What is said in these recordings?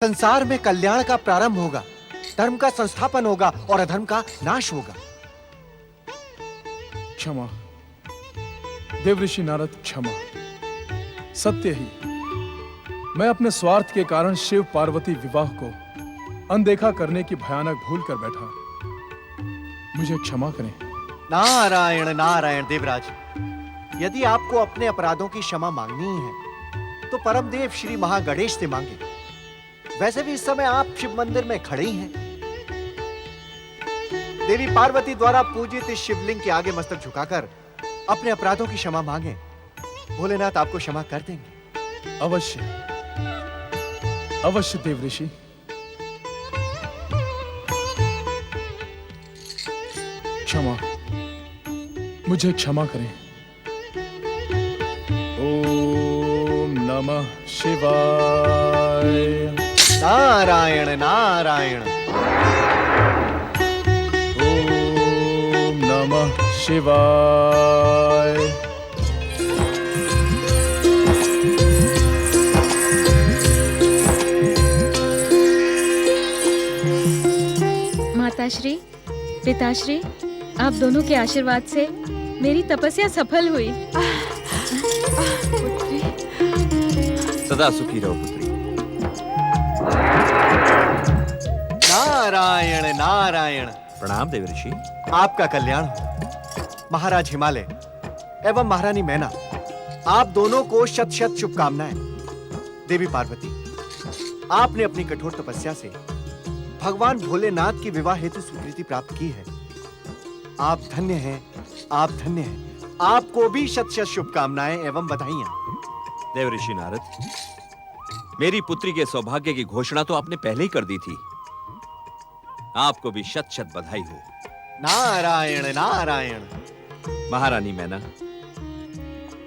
संसार में कल्याण का प्रारंभ होगा, धर्म का संस्थापन होगा और अधर्म का नाश होगा। क्षमा देवऋषि नारद, क्षमा। सत्य ही मैं अपने स्वार्थ के कारण शिव पार्वती विवाह को अनदेखा करने की भयानक भूल कर बैठा। मुझे क्षमा करें। नारायण नारायण देवराज, यदि आपको अपने अपराधों की क्षमा मांगनी ही है तो परमदेव श्री महागणेश से मांगे। वैसे भी इस समय आप शिव मंदिर में खड़े ही हैं। देवी पार्वती द्वारा पूजित इस शिवलिंग के आगे मस्तक झुकाकर अपने अपराधों की क्षमा मांगे। भोलेनाथ आपको क्षमा कर देंगे। अवश्य अवश्य देवऋषि। क्षमा, मुझे क्षमा करें। ओम नमः शिवाय। नारायण नारायण। ओम नमः शिवाय। माताश्री, पिताश्री, आप दोनों के आशीर्वाद से मेरी तपस्या सफल हुई। पुत्री, सदा सुखी रहो पुत्री। नारायण नारायण। प्रणाम देवऋषि। आपका कल्याण हो। महाराज हिमालय एवं महारानी मैना, आप दोनों को शत शत शुभकामनाएं। देवी पार्वती, आपने अपनी कठोर तपस्या से भगवान भोलेनाथ की विवाह हेतु स्वीकृति प्राप्त की है। आप धन्य हैं, आप धन्य हैं। आपको भी शत शत शुभकामनाएं एवं बधाइयां। देवऋषि नारद, मेरी पुत्री के सौभाग्य की घोषणा तो आपने पहले ही कर दी थी। आपको भी शत शत बधाई हो। नारायण नारायण। महारानी मैना,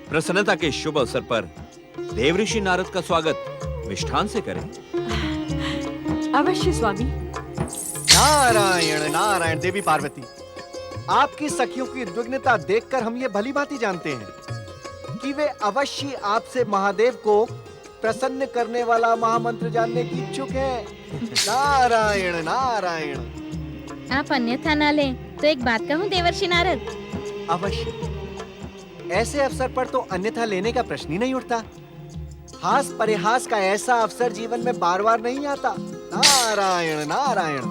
प्रसन्नता के शुभ अवसर पर देवऋषि नारद का स्वागत मिष्ठान से करें। अवश्य स्वामी। नारायण नारायण। देवी पार्वती, आपकी सखियों की उद्विग्नता देखकर हम ये भली भांति जानते हैं कि वे अवश्य आपसे महादेव को प्रसन्न करने वाला महामंत्र जानने की इच्छुक हैं। नारायण नारायण। आप अन्यथा ना लें तो एक बात कहूँ देवर्षि नारद। अवश्य, ऐसे अवसर पर तो अन्यथा लेने का प्रश्न ही नहीं उठता। हास परिहास का ऐसा अवसर जीवन में बार बार नहीं आता। नारायण नारायण।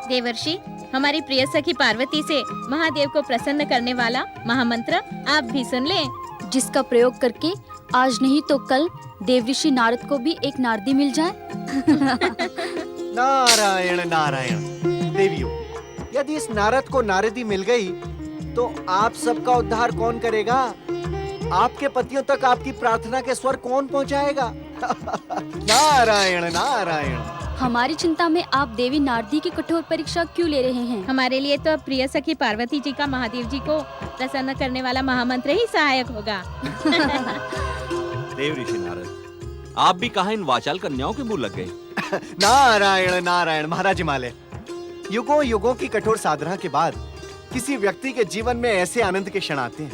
देवर्षि, हमारी प्रिय सखी पार्वती से महादेव को प्रसन्न करने वाला महामंत्र आप भी सुन लें, जिसका प्रयोग करके आज नहीं तो कल देवऋषि नारद को भी एक नारदी मिल जाए। नारायण नारायण। देवियों, यदि इस नारद को नारदी मिल गई तो आप सबका उद्धार कौन करेगा? आपके पतियों तक आपकी प्रार्थना के स्वर कौन पहुंचाएगा? नारायण नारायण। हमारी चिंता में आप देवी नारदी की कठोर परीक्षा क्यों ले रहे हैं? हमारे लिए तो प्रिय सखी पार्वती जी का महादेव जी को प्रसन्न करने वाला महामंत्र ही सहायक होगा। देवऋषि नारद, आप भी कहां इन वाचाल कन्याओं के मुंह लग गए? नारायण नारायण। महाराज हिमालय, युगों युगों की कठोर साधना के बाद किसी व्यक्ति के जीवन में ऐसे आनंद के क्षण आते हैं।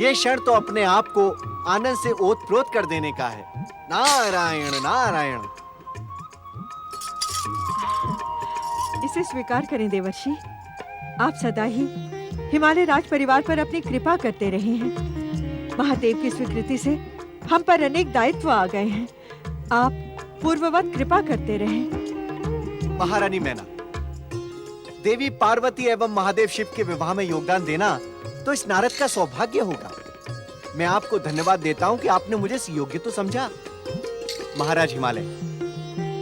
ये क्षण तो अपने आप को आनंद से ओतप्रोत कर देने का है। नारायण नारायण। इसे स्वीकार करें देवर्षि। आप सदा ही हिमालय राज परिवार पर अपनी कृपा करते रहे हैं। महादेव की स्वीकृति से हम पर अनेक दायित्व आ गए हैं। आप पूर्ववत कृपा करते रहें। महारानी मैना, देवी पार्वती एवं महादेव शिव के विवाह में योगदान देना तो इस नारद का सौभाग्य होगा। मैं आपको धन्यवाद देता हूं कि आपने मुझे इस योग्य तो समझा। महाराज हिमालय,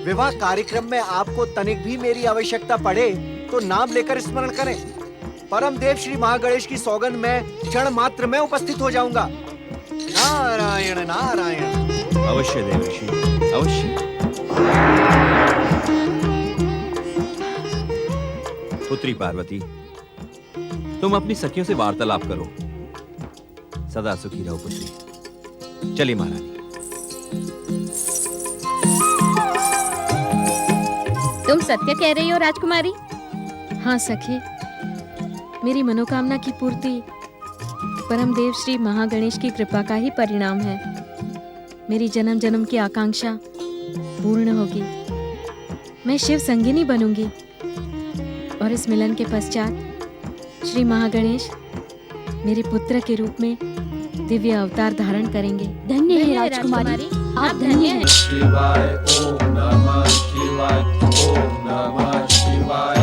विवाह कार्यक्रम में आपको तनिक भी मेरी आवश्यकता पड़े तो नाम लेकर स्मरण करें। परमदेव श्री महागणेश की सौगंध में क्षण मात्र में उपस्थित हो जाऊंगा। नारायण नारायण। अवश्य देवऋषि, अवश्य। पुत्री पार्वती, तुम अपनी सखियों से वार्तालाप करो। सदा सुखी रहो पुत्री। चलिए महारानी। तुम सत्य कह रही हो राजकुमारी? हाँ सखी, मेरी मनोकामना की पूर्ति परमदेव श्री महागणेश की कृपा का ही परिणाम है। मेरी जन्म जन्म की आकांक्षा पूर्ण होगी। मैं शिव संगिनी बनूंगी और इस मिलन के पश्चात श्री महागणेश मेरे पुत्र के रूप में दिव्य अवतार धारण करेंगे। धन्य है राजकुमारी, आप धन्य हैं। शिवाय ओम नमः शिवाय ओम नमः शिवाय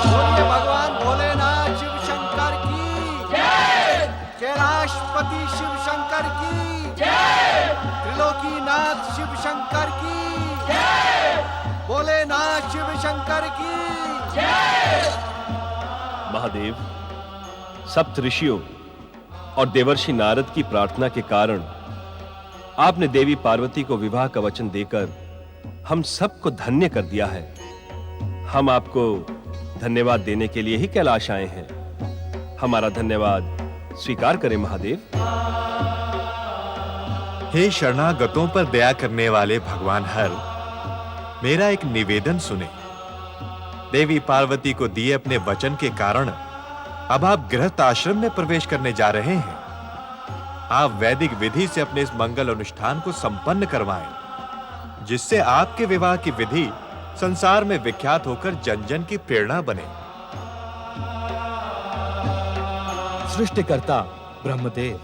बोलिए भगवान भोलेनाथ शिव शंकर की जय, कैलाशपति शिव शंकर की जय, त्रिलोकीनाथ शिव शंकर की जय, भोलेनाथ शिव शंकर की जय। महादेव, सप्त ऋषियों और देवर्षि नारद की प्रार्थना के कारण आपने देवी पार्वती को विवाह का वचन देकर हम सबको धन्य कर दिया है। हम आपको धन्यवाद देने के लिए ही कैलाश आए हैं। हमारा धन्यवाद स्वीकार करें महादेव। हे शरणागतों पर दया करने वाले भगवान हर, मेरा एक निवेदन सुने। देवी पार्वती को दिए अपने वचन के कारण अब आप गृहस्थ आश्रम में प्रवेश करने जा रहे हैं। आप वैदिक विधि से अपने इस मंगल अनुष्ठान को संपन्न करवाएं, जिससे आपके विवाह की विधि संसार में विख्यात होकर जन जन की प्रेरणा बने। सृष्टिकर्ता ब्रह्मदेव,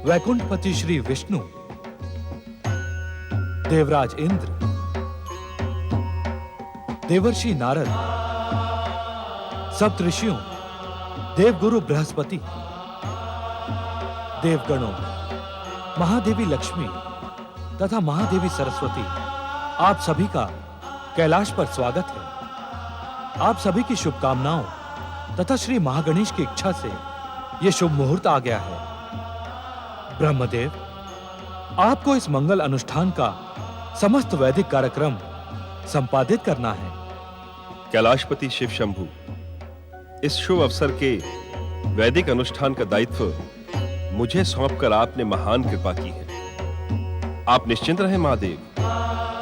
वैकुंठपति श्री विष्णु, देवराज इंद्र, देवर्षि नारद, सप्तऋषियों, देवगुरु बृहस्पति, देवगणों, महादेवी लक्ष्मी तथा महादेवी सरस्वती, आप सभी का कैलाश पर स्वागत है। आप सभी की शुभकामनाओं तथा श्री महागणेश की इच्छा से यह शुभ मुहूर्त आ गया है। ब्रह्मदेव, आपको इस मंगल अनुष्ठान का समस्त वैदिक कार्यक्रम संपादित करना है। कैलाशपति शिव शंभु, इस शुभ अवसर के वैदिक अनुष्ठान का दायित्व मुझे सौंपकर आपने महान कृपा की है। आप निश्चिंत रहें महादेव,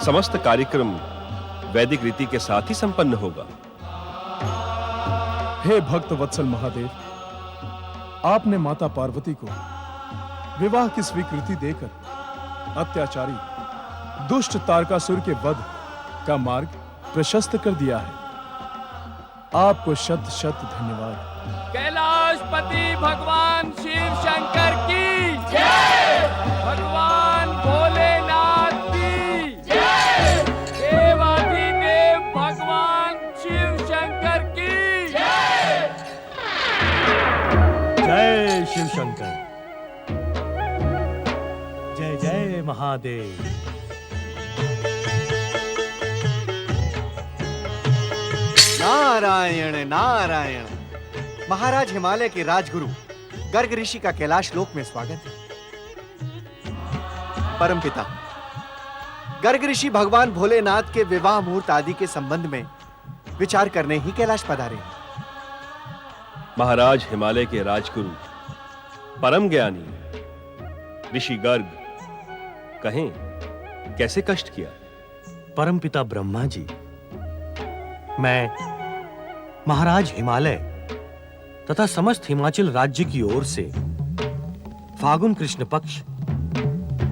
समस्त कार्यक्रम वैदिक रीति के साथ ही संपन्न होगा। हे भक्त वत्सल महादेव, आपने माता पार्वती को विवाह की स्वीकृति देकर अत्याचारी दुष्ट तारकासुर के वध का मार्ग प्रशस्त कर दिया है। आपको शत शत धन्यवाद। कैलाशपति भगवान शिव शंकर की जय, भगवान भोलेनाथ की जय, देवाधिदेव भगवान शिव शंकर की जय। जय शिव शंकर, जय जय महादेव। नारायण नारायण। महाराज हिमालय के राजगुरु गर्ग ऋषि का कैलाश लोक में स्वागत है। परमपिता गर्ग ऋषि भगवान भोलेनाथ के विवाह मुहूर्त आदि के संबंध में विचार करने ही कैलाश पधारे हैं। महाराज हिमालय के राजगुरु परम ज्ञानी ऋषि गर्ग, कहें कैसे कष्ट किया? परमपिता ब्रह्मा जी, मैं महाराज हिमालय तथा समस्त हिमाचल राज्य की ओर से फागुन कृष्ण पक्ष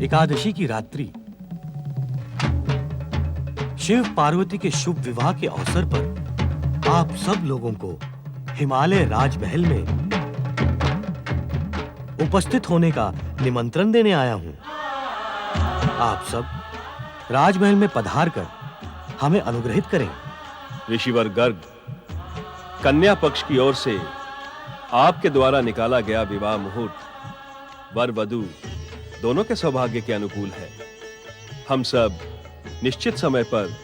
एकादशी की रात्रि शिव पार्वती के शुभ विवाह के अवसर पर आप सब लोगों को हिमालय राजमहल में उपस्थित होने का निमंत्रण देने आया हूं। आप सब राजमहल में पधार कर हमें अनुग्रहित करें। ऋषिवर गर्ग, कन्या पक्ष की ओर से आपके द्वारा निकाला गया विवाह मुहूर्त वर वधू दोनों के सौभाग्य के अनुकूल है। हम सब निश्चित समय पर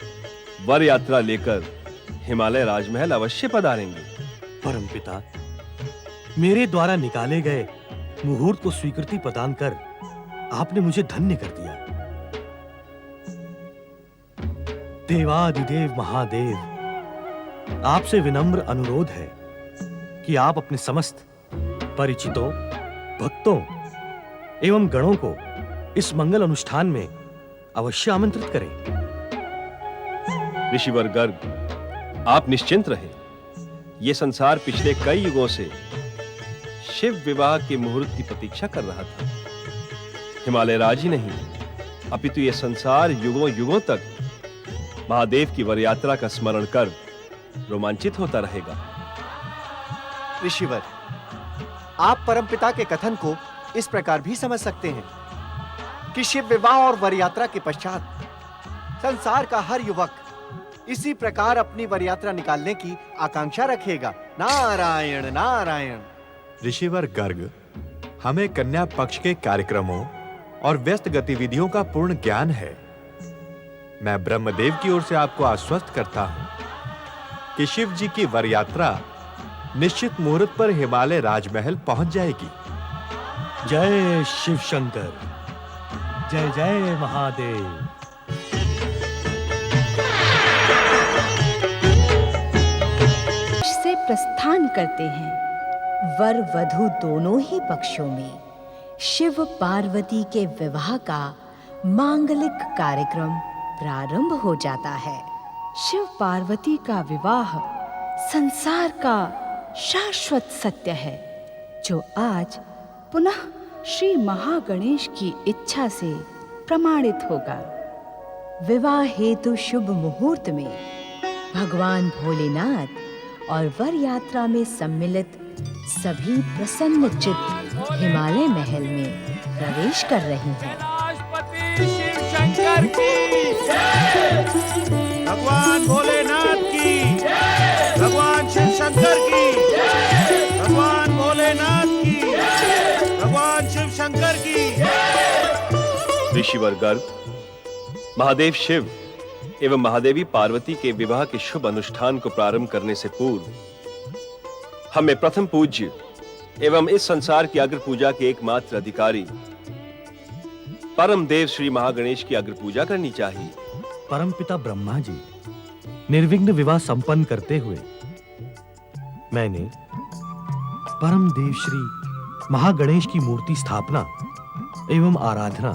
वर यात्रा लेकर हिमालय राजमहल अवश्य पधारेंगे। परमपिता, मेरे द्वारा निकाले गए मुहूर्त को स्वीकृति प्रदान कर आपने मुझे धन्य कर दिया। देवाधिदेव महादेव, आपसे विनम्र अनुरोध है कि आप अपने समस्त परिचितों, भक्तों एवं गणों को इस मंगल अनुष्ठान में अवश्य आमंत्रित करें। ऋषिवर गर्ग, आप निश्चिंत रहें। ये संसार पिछले कई युगों से शिव विवाह के मुहूर्त की प्रतीक्षा कर रहा था। हिमालय राज ही नहीं, अपितु ये संसार युगों युगों तक महादेव की वर यात्रा का स्मरण कर रोमांचित होता रहेगा। ऋषिवर, आप परमपिता के कथन को इस प्रकार भी समझ सकते हैं कि शिव विवाह और वर यात्रा के पश्चात संसार का हर युवक इसी प्रकार अपनी वर यात्रा निकालने की आकांक्षा रखेगा। नारायण नारायण। ऋषिवर गर्ग, हमें कन्या पक्ष के कार्यक्रमों और व्यस्त गतिविधियों का पूर्ण ज्ञान है। मैं ब्रह्मदेव की ओर से आपको आश्वस्त करता हूं कि शिव जी की वर यात्रा निश्चित मुहूर्त पर हिमालय राजमहल पहुंच जाएगी। जय शिव शंकर, जय जय महादेव। से प्रस्थान करते हैं। वर वधू दोनों ही पक्षों में शिव पार्वती के विवाह का मांगलिक कार्यक्रम प्रारंभ हो जाता है। शिव पार्वती का विवाह संसार का शाश्वत सत्य है, जो आज पुनः श्री महागणेश की इच्छा से प्रमाणित होगा। विवाह हेतु शुभ मुहूर्त में भगवान भोलेनाथ और वर यात्रा में सम्मिलित सभी प्रसन्न चित्त हिमालय महल में प्रवेश कर रही हैं। कैलाशपति शिव शंकर की जय। भगवान भोलेनाथ की जय। भगवान शिव शंकर की जय। भगवान भोलेनाथ की जय। भगवान शिव शंकर की जय। ऋषिवर गर्ग, महादेव शिव एवं महादेवी पार्वती के विवाह के शुभ अनुष्ठान को प्रारंभ करने से पूर्व हमें प्रथम पूज्य एवं इस संसार की अग्र पूजा के एकमात्र अधिकारी परम देव श्री महागणेश की अग्र पूजा करनी चाहिए। परमपिता ब्रह्मा जी निर्विघ्न विवाह संपन्न करते हुए मैंने परम देव श्री महागणेश की मूर्ति स्थापना एवं आराधना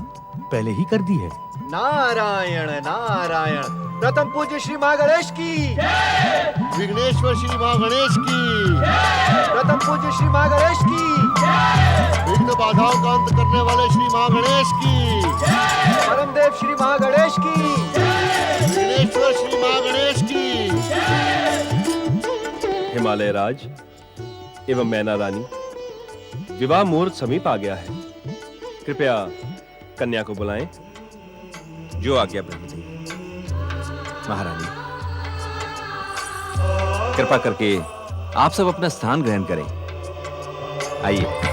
पहले ही कर दी है। नारायण नारायण। प्रथम पूज्य श्री महागणेश की जय। विघ्नेश्वर श्री महागणेश की जय। प्रथम पूज्य श्री महागणेश की जय। विघ्न बाधाओं का अंत करने वाले श्री महागणेश की जय। परमदेव श्री महागणेश की जय। विघ्नेश्वर श्री महागणेश की जय। हिमालय राज एवं मैना रानी, विवाह मुहूर्त समीप आ गया है। कृपया कन्या को बुलाएं। जो आज्ञा ब्रह्मदेव। महारानी, कृपा करके आप सब अपना स्थान ग्रहण करें। आइए।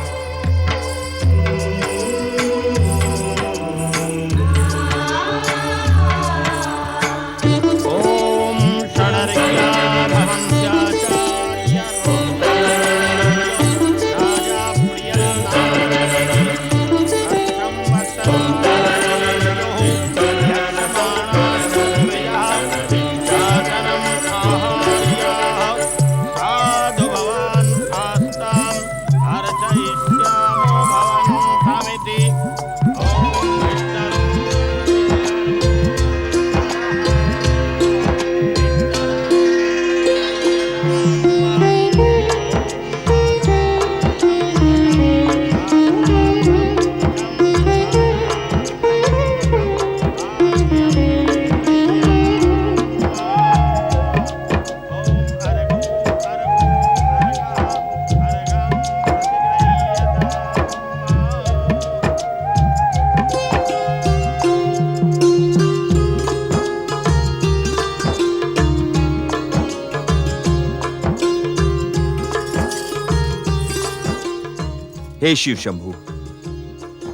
हे शिव शंभु,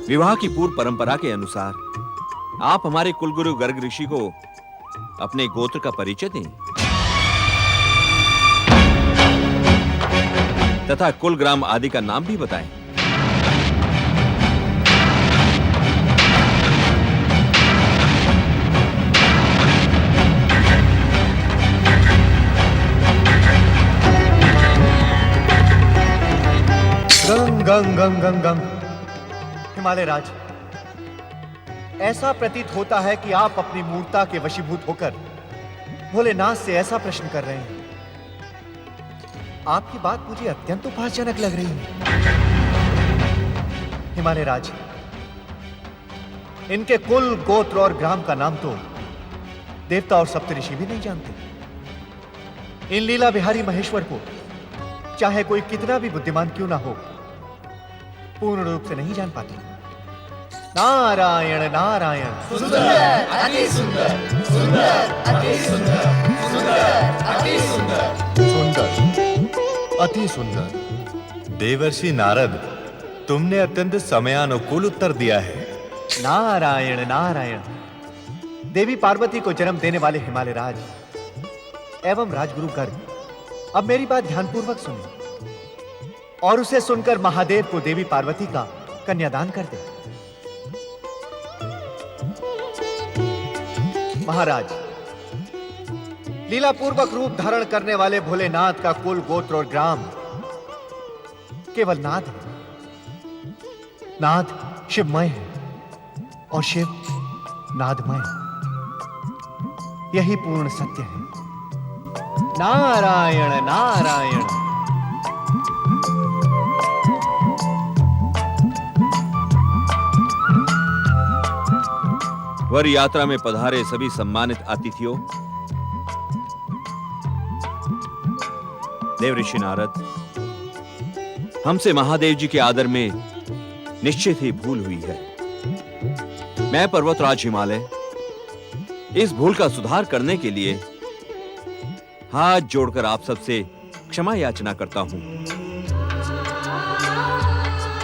विवाह की पूर्व परंपरा के अनुसार आप हमारे कुलगुरु गर्ग ऋषि को अपने गोत्र का परिचय दें तथा कुल ग्राम आदि का नाम भी बताएं। गंग गंग गंग गंग गंग। हिमालय राज, ऐसा प्रतीत होता है कि आप अपनी मूर्ता के वशीभूत होकर भोलेनाथ से ऐसा प्रश्न कर रहे हैं। आपकी बात मुझे अत्यंत उपहासजनक लग रही है। हिमालय राज, इनके कुल, गोत्र और ग्राम का नाम तो देवता और सप्तऋषि भी नहीं जानते। इन लीला बिहारी महेश्वर को चाहे कोई कितना भी बुद्धिमान क्यों ना हो, पूर्ण रूप से नहीं जान पाते। नारायण नारायण। सुंदर, अति सुंदर, सुंदर, अति सुंदर, सुंदर, अति सुंदर, सुंदर, अति सुंदर। देवर्षि नारद, तुमने अत्यंत समयानुकूल उत्तर दिया है। नारायण नारायण। देवी पार्वती को जन्म देने वाले हिमालय राज एवं राजगुरु गर्ग, अब मेरी बात ध्यानपूर्वक सुनिए और उसे सुनकर महादेव को देवी पार्वती का कन्यादान कर दे। महाराज, लीला पूर्वक रूप धारण करने वाले भोलेनाथ का कुल, गोत्र और ग्राम केवल नाद है। नाद शिवमय है और शिव नादमय। यही पूर्ण सत्य है। नारायण नारायण। वर यात्रा में पधारे सभी सम्मानित अतिथियों, देवऋषि नारद, हमसे महादेव जी के आदर में निश्चित ही भूल हुई है। मैं पर्वतराज हिमालय इस भूल का सुधार करने के लिए हाथ जोड़कर आप सबसे क्षमा याचना करता हूं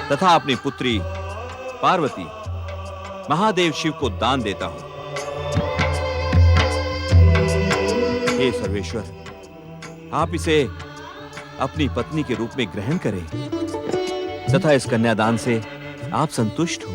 तथा अपनी पुत्री पार्वती महादेव शिव को दान देता हूं। हे सर्वेश्वर, आप इसे अपनी पत्नी के रूप में ग्रहण करें तथा इस कन्यादान से आप संतुष्ट हो।